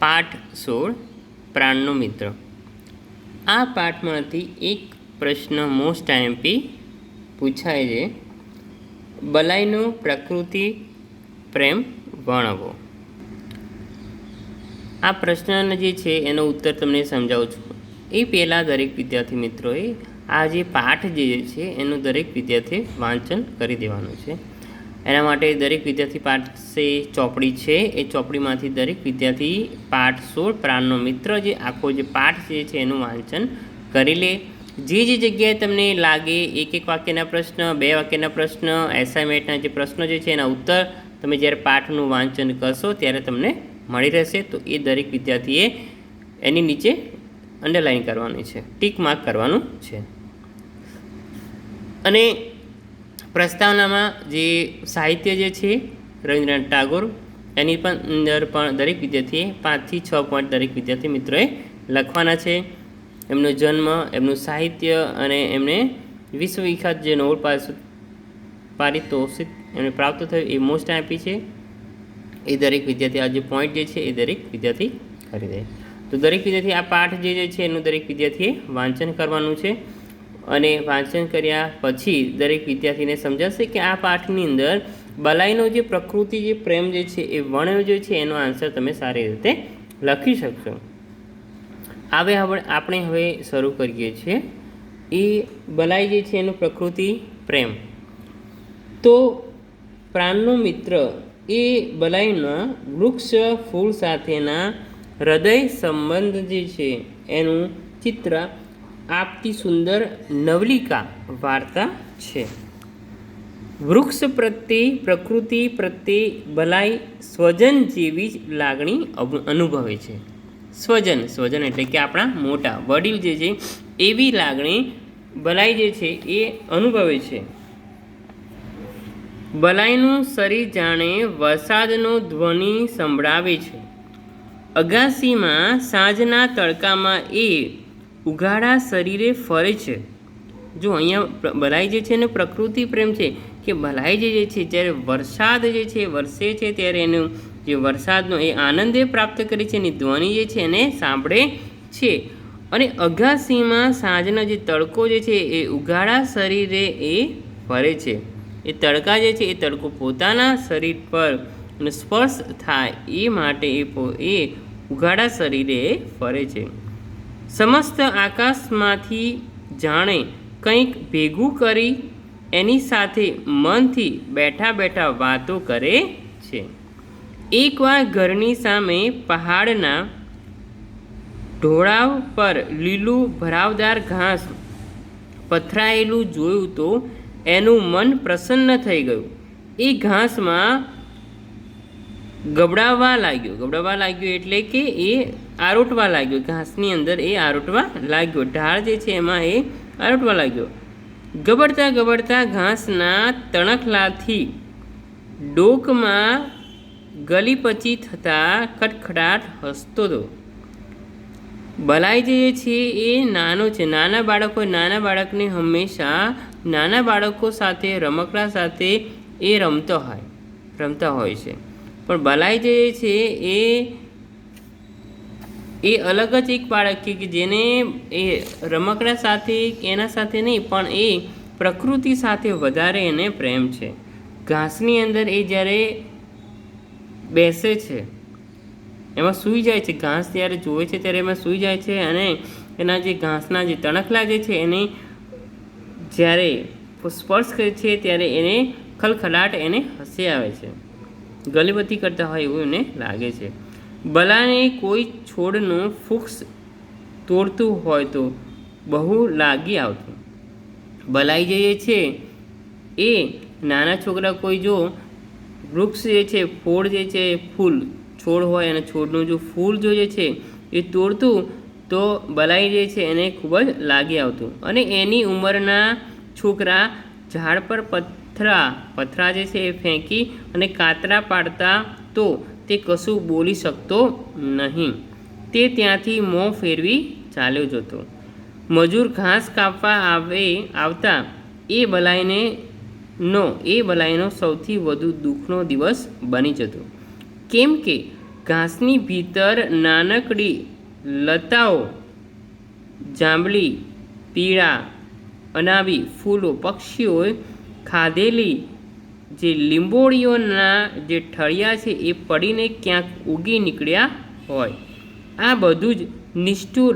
પાઠ 16 પ્રાણનો મિત્ર. આ પાઠમાંથી એક પ્રશ્ન મોસ્ટ આઈએમપી પૂછાય છે. બલાઈનો પ્રકૃતિ પ્રેમ વર્ણવો. આ પ્રશ્ન જે છે એનો ઉત્તર તમને સમજાવું છું. એ પહેલાં દરેક વિદ્યાર્થી મિત્રોએ આ જે પાઠ જે છે એનું દરેક વિદ્યાર્થીએ વાંચન કરી દેવાનું છે. એના માટે દરેક વિદ્યાર્થી પાસે ચોપડી છે. એ ચોપડીમાંથી દરેક વિદ્યાર્થી પાઠ 16 પ્રાણનો મિત્ર જે આખો જે પાઠ જે છે એનું વાંચન કરી લે. જે જગ્યાએ તમને લાગે એક વાક્યના પ્રશ્ન, 2 વાક્યના પ્રશ્ન, એસાઇનમેન્ટના જે પ્રશ્નો જે છે એના ઉત્તર તમે જ્યારે પાઠનું વાંચન કરશો ત્યારે તમને મળી રહેશે. તો એ દરેક વિદ્યાર્થીએ એની નીચે અંડરલાઇન કરવાની છે, ટીક માર્ક કરવાનું છે. અને પ્રસ્તાવનામાં જે સાહિત્ય જે છે રવીન્દ્રનાથ ટાગોર એની પણ અંદર પણ દરેક વિદ્યાર્થીએ 5 થી 6 પોઈન્ટ દરેક વિદ્યાર્થી મિત્રોએ લખવાના છે. એમનો જન્મ, એમનું સાહિત્ય અને એમને વિશ્વવિખ્યાત જે નોબેલ પારિતોષિક એમને પ્રાપ્ત થયું એ મોસ્ટ આઈએમપી છે. એ દરેક વિદ્યાર્થી આ જે પોઈન્ટ જે છે એ દરેક વિદ્યાર્થી કરી દે. તો દરેક વિદ્યાર્થી આ પાઠ જે છે એનું દરેક વિદ્યાર્થીએ વાંચન કરવાનું છે. અને વાંચન કર્યા પછી દરેક વિદ્યાર્થીને સમજાશે કે આ પાઠની અંદર બલાઈનો જે પ્રકૃતિ જે પ્રેમ જે છે એ વર્ણવ્યો જે છે એનો આન્સર તમે સારી રીતે લખી શકશો. આપણે હવે શરૂ કરીએ છીએ. એ બલાઈ જે છે એનું પ્રકૃતિ પ્રેમ. તો પ્રાણનો મિત્ર એ બલાઈના વૃક્ષ ફૂલ સાથેના હૃદય સંબંધ જે છે એનું ચિત્ર આપતી સુંદર નવલિકા વાર્તા છે. વૃક્ષ પ્રત્યે, પ્રકૃતિ પ્રત્યે બલાઈ સ્વજન જેવી જ લાગણી અનુભવે છે. સ્વજન એટલે કે આપણા મોટા વડીલ જે છે એવી લાગણી બલાઈ જે છે એ અનુભવે છે. બલાઈનું શરીર જાણે વરસાદનો ધ્વનિ સંભળાવે છે. અગાસીમાં સાંજના તડકામાં એ ઉઘાડા શરીરે ફરે છે. જો અહીંયા બલાઈ જે છે એને પ્રકૃતિ પ્રેમ છે કે બલાઈ જે છે જ્યારે વરસાદ જે છે વરસે છે ત્યારે એનું જે વરસાદનો એ આનંદ એ પ્રાપ્ત કરે છે, એની ધ્વનિ જે છે એને સાંભળે છે. અને અગાસીમાં સાંજનો જે તડકો જે છે એ ઉઘાડા શરીરે એ ફરે છે. એ તડકા જે છે એ તડકો પોતાના શરીર પર સ્પર્શ થાય એ માટે એ ઉઘાડા શરીરે ફરે છે. સમસ્ત આકાશમાંથી જાણે કંઈક ભેગું કરી એની સાથે મનથી બેઠા બેઠા વાતો કરે છે. એકવાર ઘરની સામે પહાડના ઢોળાવ પર લીલું ભરાવદાર ઘાસ પથરાયેલું જોયું તો એનું મન પ્રસન્ન થઈ ગયું. એ ઘાસમાં ગબડાવવા લાગ્યો એટલે કે એ આરોટવા લાગ્યો. ઘાસની અંદર એ આરોટવા લાગ્યો. ઢાળ જે છે એમાં એ આરોટવા લાગ્યો. ગબડતા ઘાસના તણખલાથી ડોકમાં ગલીપચી થતાં ખટખડાટ હસતો હતો. બલાઈ જે છે એ નાનો છે. નાના બાળકને હંમેશા નાના બાળકો સાથે રમકડા સાથે એ રમતા હોય છે. પણ બલાઈ જે છે એ અલગ જ એક બાળક છે કે જેને એ રમકડા સાથે એના સાથે નહીં પણ એ પ્રકૃતિ સાથે વધારે એને પ્રેમ છે. ઘાસની અંદર એ જ્યારે બેસે છે એમાં સૂઈ જાય છે. ઘાસ જ્યારે જોવે છે ત્યારે એમાં સૂઈ જાય છે અને એના જે ઘાસના જે તણખલા જે છે એને જ્યારે સ્પર્શ કરે છે ત્યારે એને ખલખલાટ એને હસી આવે છે. ગલીબત્તી કરતા હોય એવું એને લાગે છે. બલાને કોઈ છોડનું ફૂક્સ તોડતું હોય તો બહુ લાગી આવતું. બલાઈ જે છે એ નાના છોકરા કોઈ જો વૃક્ષ જે છે ફૂલ જે છે છોડ હોય અને છોડનું જો ફૂલ જે છે એ તોડતું તો બલાઈ જે છે એને ખૂબ જ લાગી આવતું. અને એની ઉંમરના છોકરા ઝાડ પર પથરા જે છે એ ફેંકી અને કાતરા પાડતા તો તે કશું બોલી શકતો નહીં. તે ત્યાંથી મોં ફેરવી ચાલ્યો જતો. મજૂર ઘાસ કાપવા આવતા એ બલાઈનો સૌથી વધુ દુઃખનો દિવસ બની જતો. કેમ કે ઘાસની ભીતર નાનકડી લતાઓ, જાંબલી, પીળા, અનાબી ફૂલો, પક્ષીઓએ ખાધેલી જે લીંબોળીઓના જે ઠળિયા છે એ પડીને ક્યાંક ઉગી નીકળ્યા હોય. આ બધું જ નિષ્ઠુર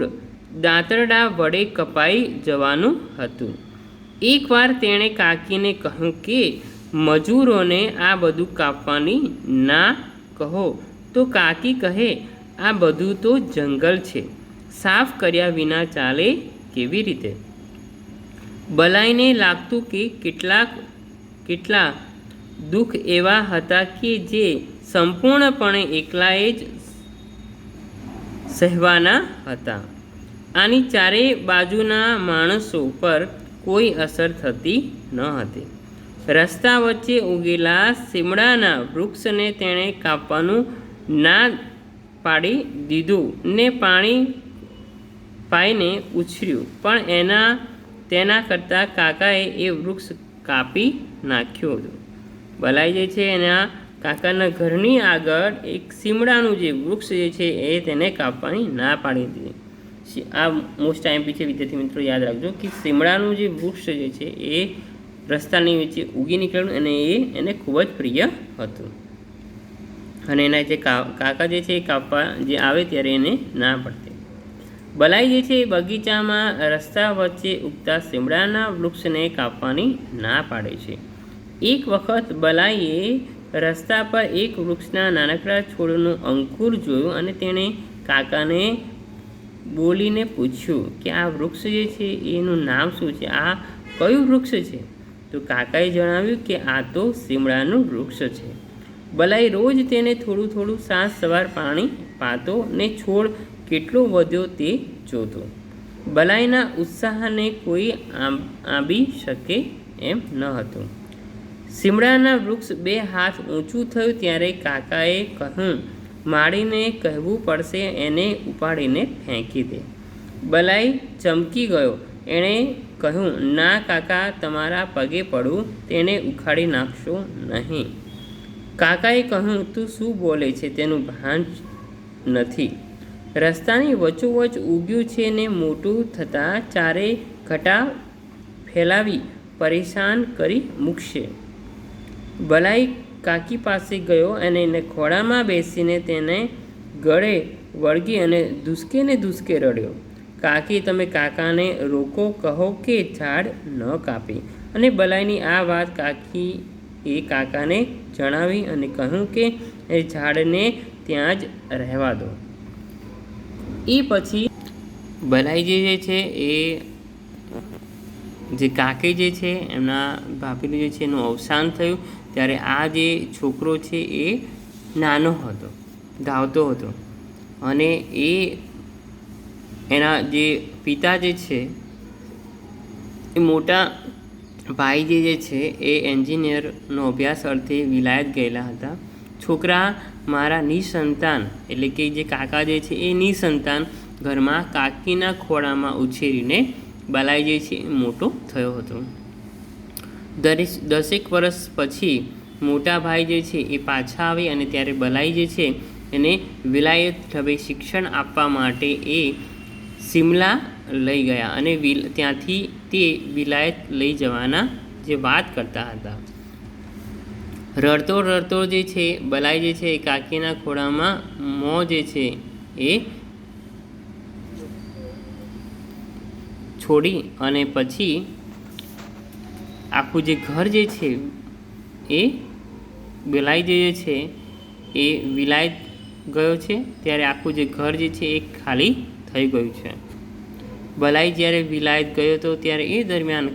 દાંતરડા વડે કપાઈ જવાનું હતું. એકવાર તેણે કાકીને કહ્યું કે મજૂરોને આ બધું કાપવાની ના કહો. તો કાકી કહે, આ બધું તો જંગલ છે, સાફ કર્યા વિના ચાલે કેવી રીતે? બલાઈને લાગતું કે કેટલા દુઃખ એવા હતા કે જે સંપૂર્ણપણે એકલાએ જ સહેવાના હતા. આની ચારે બાજુના માણસો પર કોઈ અસર થતી ન હતી. રસ્તા વચ્ચે ઉગેલા સીમડાના વૃક્ષને તેણે કાપવાનું ના પાડી દીધું ને પાણી પાઈને ઉછર્યું, પણ તેના કરતાં કાકાએ એ વૃક્ષ કાપી નાખ્યું હતું. બલાઈ જે છે એના કાકાના ઘરની આગળ એક સીમડાનું જે વૃક્ષ જે છે એ તેને કાપવાની ના પાડી દીધી. આ મોસ્ટ ટાઈમ છે વિદ્યાર્થી મિત્રો, યાદ રાખજો કે સીમડાનું જે વૃક્ષ જે છે એ રસ્તાની વચ્ચે ઉગી નીકળ્યું અને એને ખૂબ જ પ્રિય હતું. અને એના જે કાકા જે છે એ કાપવા જે આવે ત્યારે એને ના પડતી. બલાઈ જે છે એ બગીચામાં રસ્તા વચ્ચે ઉગતા સીમડાના વૃક્ષને કાપવાની ના પાડે છે. એક વખત બલાઈએ રસ્તા પર એક વૃક્ષના નાનકડા છોડનું અંકુર જોયું અને તેણે કાકાને બોલીને પૂછ્યું કે આ વૃક્ષ જે છે એનું નામ શું છે? આ કયું વૃક્ષ છે? તો કાકાએ જણાવ્યું કે આ તો સીમડાનું વૃક્ષ છે. બલાઈ રોજ તેને થોડું થોડું સાંજ સવાર પાણી પાતો ને છોડ કેટલો વધ્યો તે જોતો. બલાઈના ઉત્સાહને કોઈ આંબી શકે એમ ન હતું. સીમડાના વૃક્ષ 2 હાથ ઊંચું થયું ત્યારે કાકાએ કહ્યું, માળીને કહેવું પડશે એને ઉપાડીને ફેંકી દે. બલાઈ ચમકી ગયો. એણે કહ્યું, ના કાકા, તમારા પગે પડું, તેને ઉખાડી નાખશો નહીં. કાકાએ કહ્યું, તું શું બોલે છે? તેનું ભાન નથી. રસ્તાની વચ્ચોવચ ઉગ્યું છે ને મોટું થતાં ચારે ઘટા ફેલાવી પરેશાન કરી મૂકશે. બલાઈ કાકી પાસે ગયો અને એને ખોળામાં બેસીને તેને ગળે વળગી અને ધૂસકે રડ્યો. કાકી, તમે કાકાને રોકો, કહો કે ઝાડ ન કાપે. અને બલાઈની આ વાત કાકાને જણાવી અને કહ્યું કે એ ઝાડને ત્યાં જ રહેવા દો. એ પછી બલાઈ જે છે એ જે કાકી જે છે એમના ભાભીનું જે છે એનું અવસાન થયું ત્યારે આ જે છોકરો છે એ નાનો હતો, ધાવતો હતો. અને એના જે પિતા જે છે એ મોટા ભાઈ જે છે એ એન્જિનિયરનો અભ્યાસ અર્થે વિલાયત ગયેલા હતા. છોકરા મારા નિસંતાન એટલે કે જે કાકા જે છે એ નિસંતાન ઘરમાં કાકીના ખોળામાં ઉછેરીને બલાઈ જે છે એ મોટો થયો હતો. 10 વર્ષ પછી મોટા ભાઈ જે છે એ પાછા આવે અને ત્યારે બલાઈ જે છે એને વિલાયત ઢબે શિક્ષણ આપવા માટે એ સિમલા લઈ ગયા અને ત્યાંથી તે વિલાયત લઈ જવાના જે વાત કરતા હતા. રડતો જે છે બલાઈ જે છે એ કાકીના ખોળામાં મોં જે છે એ છોડી અને પછી આખું જે ઘર જે છે એ બલાઈ જે છે એ વિલાયત ગયો છે ત્યારે આખું જે ઘર જે છે એ ખાલી થઈ ગયું છે. બલાઈ જ્યારે વિલાયત ગયો હતો ત્યારે એ દરમિયાન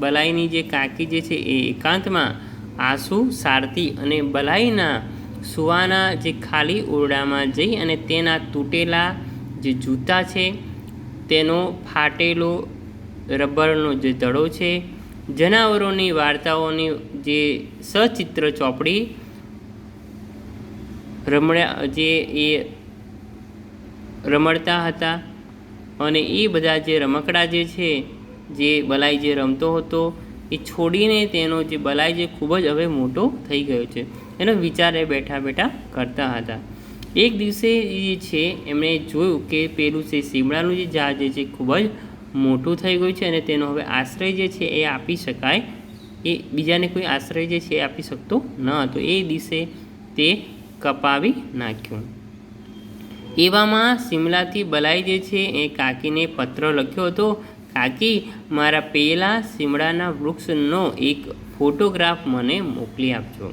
બલાઈની જે કાકી જે છે એ એકાંતમાં આંસુ સારતી અને બલાઈના સુવાના જે ખાલી ઓરડામાં જઈ અને તેના તૂટેલા જે જૂતા છે, તેનો ફાટેલો રબરનો જે દડો છે, જનાવરોની વાર્તાઓની જે સચિત્ર ચોપડી રમડતા હતા અને એ બધા જે રમકડા જે છે જે બલાઈ જે રમતો હતો એ છોડીને તેનો જે બલાઈ જે ખૂબ જ હવે મોટો થઈ ગયો છે એનો વિચાર એ બેઠા કરતા હતા. એક દિવસે જે છે એમણે જોયું કે પેલું છે શિમલાનું જે ઝાડ જે છે ખૂબ જ મોટું થઈ ગયું છે અને તેનો હવે આશ્રય જે છે એ આપી શકાય, એ બીજાને કોઈ આશ્રય જે છે એ આપી શકતો ન હતો. એ દિવસે તે કપાવી નાખ્યું. એવામાં શિમલાથી બલાઈ જે છે એ કાકીને પત્ર લખ્યો હતો, કાકી, મારા પેલા શિમળાના વૃક્ષનો એક ફોટોગ્રાફ મને મોકલી આપજો.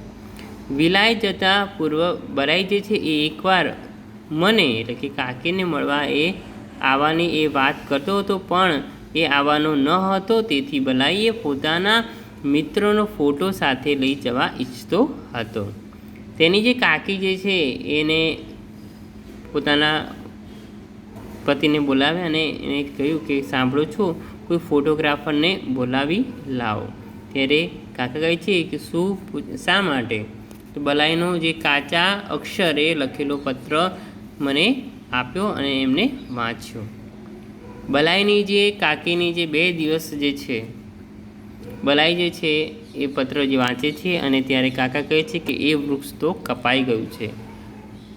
વિલાઈ જતાં પૂર્વ બલાઈ જે છે એ એકવાર મને એટલે કે કાકીને મળવા એ આવવાની એ વાત કરતો હતો, પણ એ આવવાનો ન હતો. તેથી બલાઈએ પોતાના મિત્રનો ફોટો સાથે લઈ જવા ઈચ્છતો હતો. તેની જે કાકી જે છે એને પોતાના પતિને બોલાવ્યા અને એને કહ્યું કે સાંભળો છો, કોઈ ફોટોગ્રાફરને બોલાવી લાવો. ત્યારે કાકા કહે છે કે શા માટે? તો બલાઈનો જે કાચા અક્ષરે લખેલો પત્ર મને આપ્યો અને એમને વાંચ્યો. બલાઈની જે કાકીની જે 2 દિવસ જે છે બલાઈ જે છે એ પત્ર જે વાંચે છે અને ત્યારે કાકા કહે છે કે એ વૃક્ષ તો કપાઈ ગયું છે.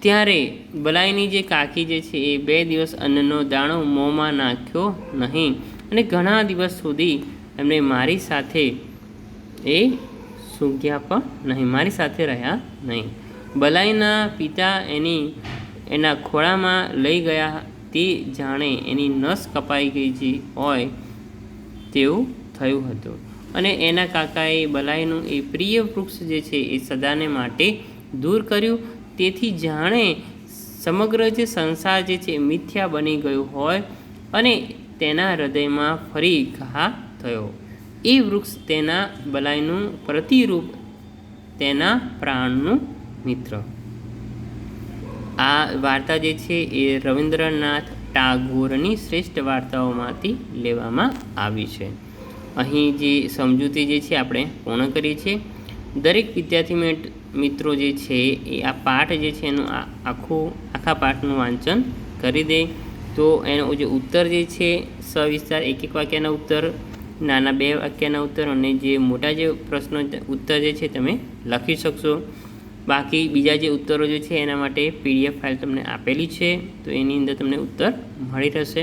ત્યારે બલાઈની જે કાકી જે છે એ 2 દિવસ અન્નનો દાણો મોંમાં નાખ્યો નહીં અને ઘણા દિવસ સુધી એમણે મારી સાથે એ સૂંઘ્યા પણ નહીં, મારી સાથે રહ્યા નહીં. બલાઈના પિતા એના ખોળામાં લઈ ગયા તે જાણે એની નસ કપાઈ ગઈ હોય તેવું થયું હતું અને એના કાકાએ બલાઈનું એ પ્રિય વૃક્ષ જે છે એ સદાને માટે દૂર કર્યું. તેથી જાણે સમગ્ર જે સંસાર જે છે મિથ્યા બની ગયું હોય અને તેના હૃદયમાં ફરી ઘા થયો. એ વૃક્ષ તેના બલાઈનું પ્રતિરૂપ, તેના પ્રાણનું મિત્ર. આ વાર્તા જે છે એ રવિન્દ્રનાથ ટાગોરની શ્રેષ્ઠ વાર્તાઓમાંથી લેવામાં આવી છે. અહીં જે સમજૂતી જે છે આપણે પૂર્ણ કરીએ છીએ. દરેક વિદ્યાર્થી મિત્રો જે છે એ આ પાઠ જે છે એનું આખા પાઠનું વાંચન કરી દે તો એનો જે ઉત્તર જે છે સવિસ્તાર 1-1 વાક્યના ઉત્તર, નાના 2 વાક્યના ઉત્તર અને જે મોટા જે પ્રશ્નો ઉત્તર જે છે તમે લખી શકશો. બાકી બીજા જે ઉત્તરો જે છે એના માટે PDF ફાઇલ તમને આપેલી છે, તો એની અંદર તમને ઉત્તર મળી રહેશે.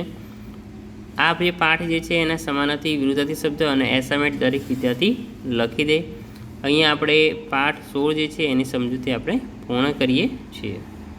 આ જે પાઠ જે છે એના સમાનાર્થી, વિરુદ્ધાર્થી શબ્દ અને એસાઇનમેન્ટ દરેક વિદ્યાર્થી લખી દે. અહીંયા આપણે પાઠ 16 જે છે એની સમજૂતી આપણે પૂર્ણ કરીએ છીએ.